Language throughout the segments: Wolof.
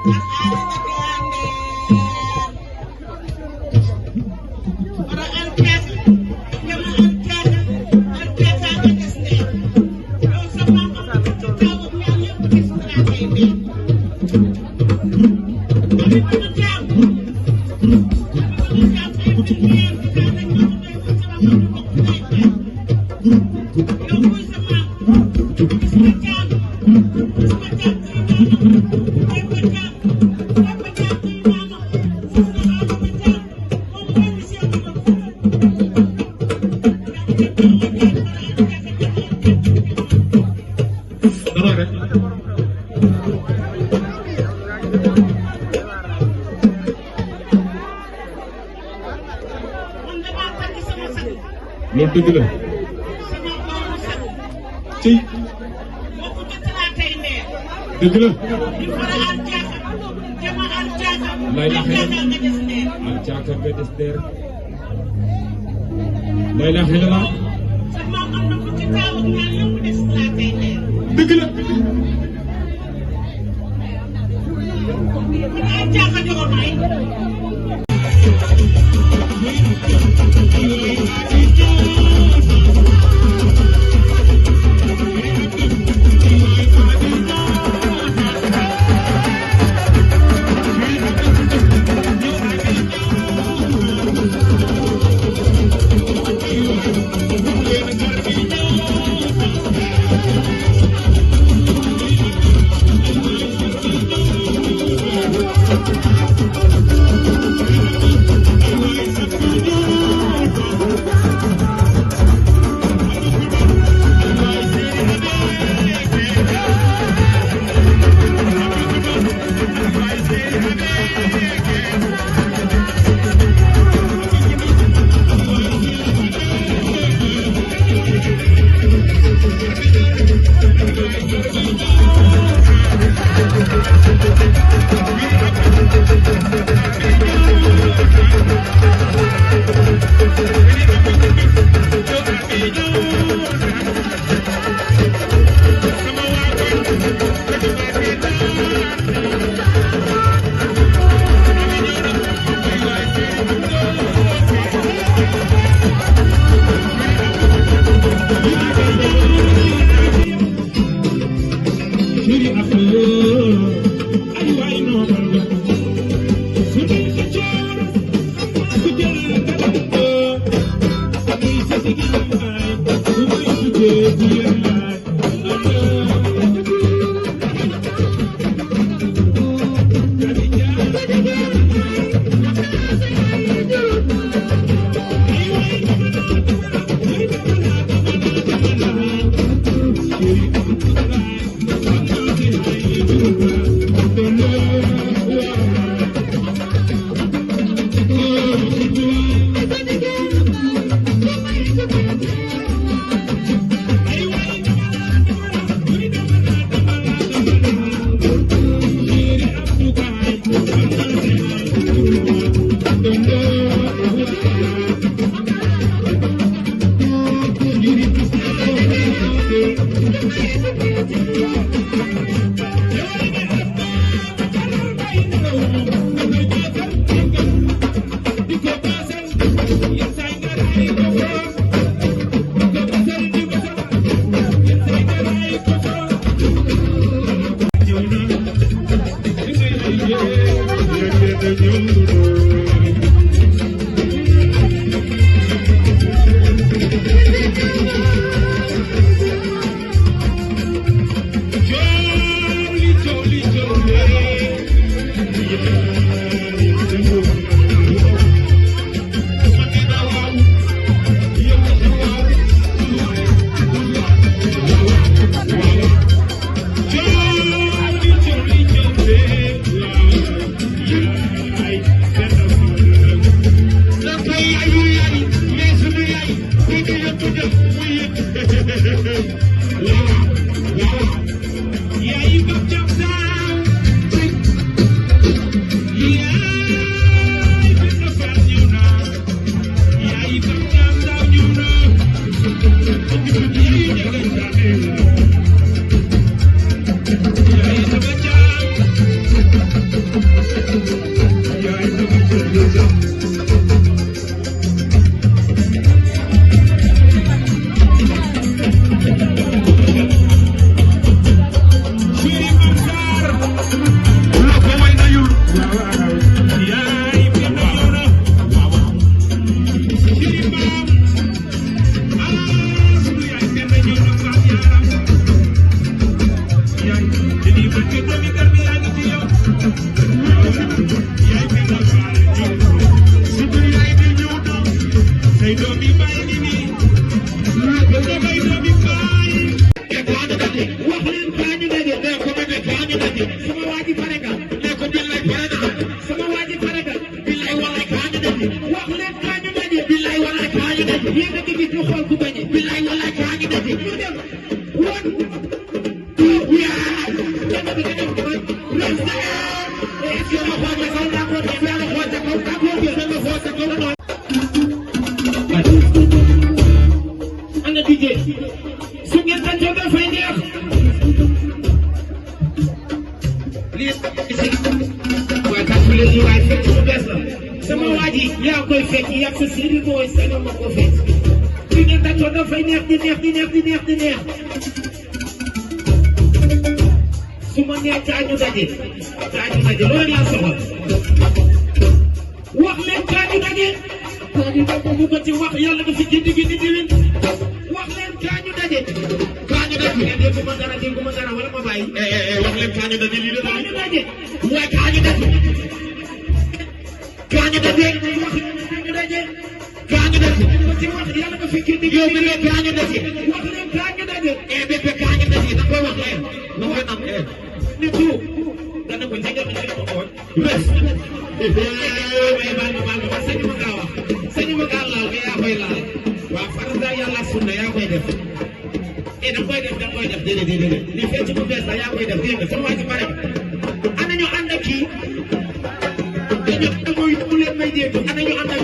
loolu dëgg la ci dëgg la lay la xel al caaka nga des der lay la xel la dëgg la ana DJ su ngeen tàncoo dafay neex lii waaye tàmbalee ñu waay fekk bu bees la sama waa ji yaa koy fekk yàgg sa série booy sañoo ma ko fekk su ngeen tàncoo dafay neex di neex di neex di neex di neex su ma nee kaa ñu daje loolu laa soxla wax leen kaa ñu daje bu ko ci wax yàlla dafa gindi gindi diwin wax leen kaa ñu daje dégguma dara wala ma bàyyi wax leen kaa ñu daje lii kaa ñu daje waaye kaa ñu daje wax leen kaa ñu daje bu ko ci wax yàlla dafa gindi yow mi leen kaa ñu daje wax leen kaa ñu daje bébé kaa ñu daje da koy wax leen na koy am ni tout dana ko jege ma ko xool res baal ma sañu ma kaa wax sañu ma kaa laal yaa koy laal waaw farata yàlla sunna yaa koy def da koy def déedéet li fecc bu bees la yaa koy def dégg nga sama waa ji pare ana ñu ànd ak kii dañu mooy mu leen may dégg ana ñu ànd ak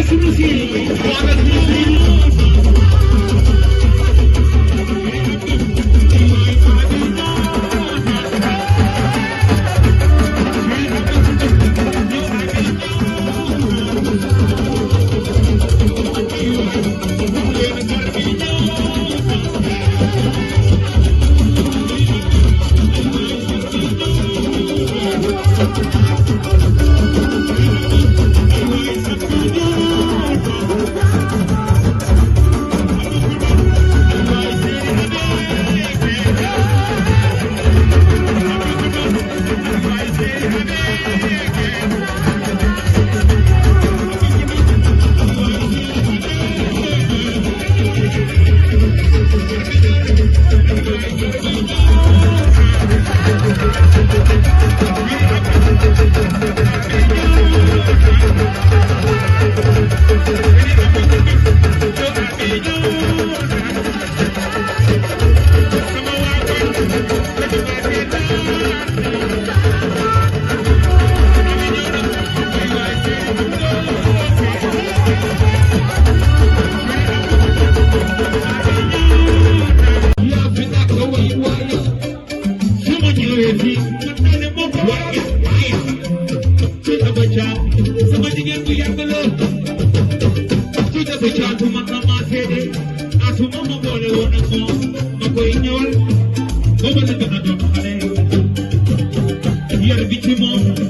sunu yar bi ci moom